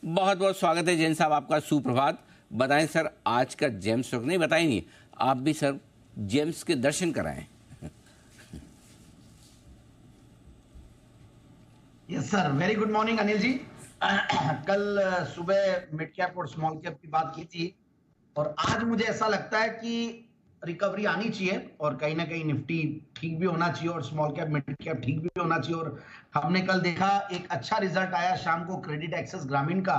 बहुत बहुत स्वागत है जैन साहब, आपका सुप्रभात। बताएं सर, आज का जेम्स स्टॉक नहीं बताएंगे आप भी सर, जेम्स के दर्शन कराएं। Yes sir, very good morning Anil ji. कल सुबह मिड कैप और स्मॉल कैप की बात की थी और आज मुझे ऐसा लगता है कि रिकवरी आनी चाहिए और कहीं ना कहीं निफ्टी ठीक भी होना चाहिए और स्मॉल कैप मिड कैप ठीक भी होना चाहिए। और हमने कल देखा एक अच्छा रिजल्ट आया शाम को क्रेडिट एक्सेस ग्रामीण का,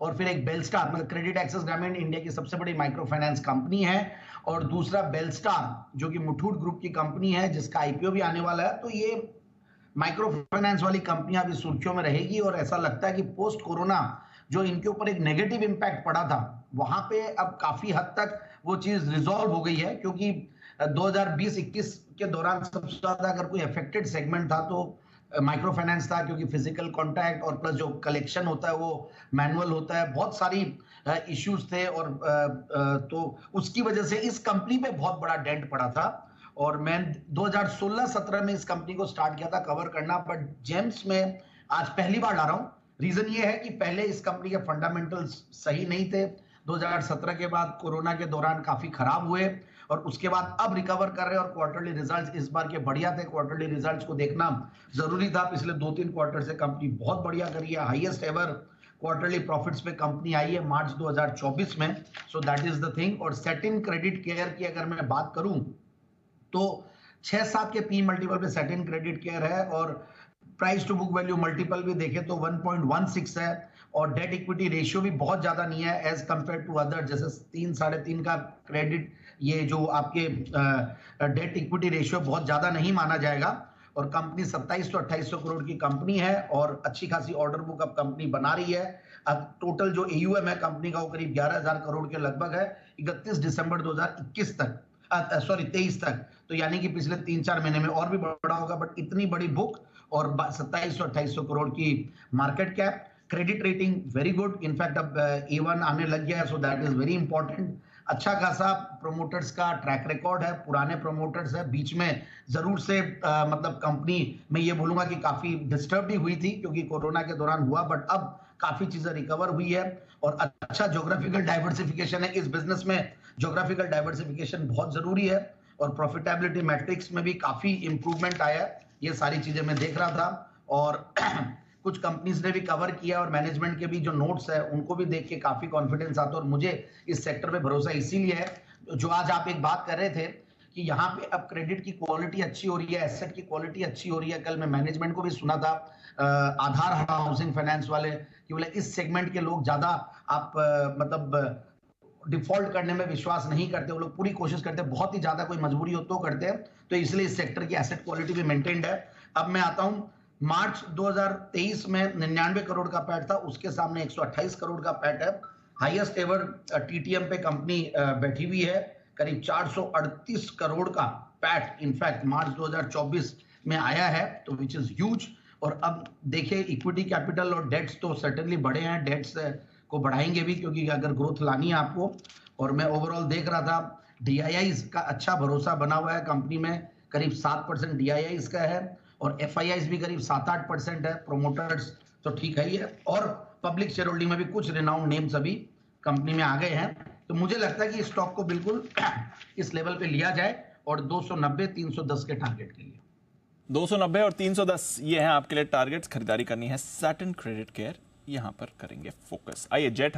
और फिर एक बेलस्टार, मतलब क्रेडिट एक्सेस ग्रामीण इंडिया की सबसे बड़ी माइक्रो फाइनेंस कंपनी है और दूसरा बेलस्टार जो कि मुथूट ग्रुप की कंपनी है जिसका आईपीओ भी आने वाला है। तो ये माइक्रो फाइनेंस वाली कंपनियां भी सुर्खियों में रहेगी और ऐसा लगता है कि पोस्ट कोरोना जो इनके ऊपर एक नेगेटिव इंपैक्ट पड़ा था वहां पे अब काफी हद तक वो चीज रिजॉल्व हो गई है, क्योंकि 2020-21 के दौरान सबसे ज्यादा अगर कोई अफेक्टेड सेगमेंट था तो माइक्रो फाइनेंस था, क्योंकि फिजिकल कॉन्टैक्ट और प्लस जो कलेक्शन होता है वो मैनुअल होता है, बहुत सारी इश्यूज थे और तो उसकी वजह से इस कंपनी पे बहुत बड़ा डेंट पड़ा था। और मैं 2016-17 में इस कंपनी को स्टार्ट किया था कवर करना, बट जेम्स में आज पहली बार ला रहा हूं। रीजन ये है कि पहले इस कंपनी के फंडामेंटल्स सही नहीं थे, 2017 के बाद कोरोना के दौरान काफी खराब हुए और उसके बाद अब रिकवर कर रहे हैं और क्वार्टरली रिजल्ट्स इस बार के बढ़िया थे। क्वार्टरली रिजल्ट्स को देखना जरूरी था, पिछले 2-3 क्वार्टर से कंपनी बहुत बढ़िया करी है, हाईएस्ट एवर क्वार्टरली प्रॉफिट्स पे कंपनी आई है मार्च 2024 में। So that is the thing. और सेटिन क्रेडिट केयर की अगर मैं बात करूं तो 6-7 के पी मल्टीपल पे सेटिन क्रेडिट केयर है और price to book value multiple भी देखे तो 1.16 है और डेट इक्विटी रेशियो भी बहुत ज्यादा नहीं है एज कंपेयर टू अदर, जैसे 3-3.5 का क्रेडिट, ये जो आपके डेट इक्विटी रेशियो बहुत ज्यादा नहीं माना जाएगा। और कंपनी 2700-2800 करोड़ की कंपनी है और अच्छी खासी ऑर्डर बुक अब कंपनी बना रही है। अब टोटल जो एयूएम है कंपनी का वो करीब 11,000 करोड़ के लगभग है 31 दिसंबर 2021 तक, सॉरी 23 तक। तो यानी कि पिछले 3-4 महीने में और भी बड़ा होगा, बट इतनी बड़ी बुक और 2700-2800 करोड़ की market cap. Credit rating very good, in fact अब A1 आने लग गया है, सो दैट इज वेरी इंपॉर्टेंट। अच्छा खासा प्रोमोटर्स का ट्रैक रिकॉर्ड है, पुराने प्रोमोटर्स है, बीच में जरूर से मतलब कंपनी मैं ये बोलूंगा कि काफी डिस्टर्ब भी हुई थी क्योंकि कोरोना के दौरान हुआ, बट अब काफी चीजें रिकवर हुई है और अच्छा ज्योग्राफिकल डाइवर्सिफिकेशन है इस बिजनेस में। ज्योग्राफिकल डाइवर्सिफिकेशन बहुत जरूरी है और प्रॉफिटेबिलिटी मैट्रिक्स में भी काफी इंप्रूवमेंट आया है। ये सारी चीजें मैं देख रहा था और कुछ कंपनीज ने भी कवर किया और मैनेजमेंट के भी जो नोट्स है उनको भी देख के काफी कॉन्फिडेंस आता है और मुझे इस सेक्टर पे भरोसा इसीलिए है। जो आज आप एक बात कर रहे थे कि यहाँ पे अब क्रेडिट की क्वालिटी अच्छी हो रही है, एसेट की क्वालिटी अच्छी हो रही है। कल मैं मैनेजमेंट को भी सुना था आधार हाउसिंग फाइनेंस वाले कि बोले इस सेगमेंट के लोग ज्यादा आप मतलब डिफॉल्ट करने में विश्वास नहीं करते, वो लोग पूरी कोशिश करते हैं, बहुत ही ज्यादा कोई मजबूरी हो तो करते हैं, तो इसलिए इस सेक्टर की एसेट क्वालिटी भी मेंटेन्ड है। अब मैं आता हूं, मार्च 2023 में 99 करोड़ का पैट था, उसके सामने 128 करोड़ का पैट है। हाईएस्ट एवर टीटीएम पे कंपनी बैठी हुई है, करीब 438 करोड़ का पैट इनफैक्ट मार्च 2024 में आया है, तो विच इज ह्यूज। और अब देखिए इक्विटी कैपिटल और डेट्स तो सर्टेनली बढ़े हैं, डेट्स को बढ़ाएंगे भी क्योंकि अगर ग्रोथ लानी है आपको। और मैं ओवरऑल देख रहा था डीआईआईज का अच्छा भरोसा बना हुआ है कंपनी में, करीब 7% डीआईआईज का है और एफआईआईज भी करीब 7-8% है। प्रोमोटर्स तो ठीक है ही है और पब्लिक शेयर होल्डिंग में भी कुछ रिनाउंड नेम्स अभी कंपनी में आ गए हैं। तो मुझे लगता है कि स्टॉक को बिल्कुल इस लेवल पे लिया जाए और 290-310 के टारगेट के लिए। 290 और 310 ये हैं आपके लिए टारगेट्स। खरीदारी करनी है सैटिन क्रेडिट केयर, यहां पर करेंगे फोकस। आइए जेट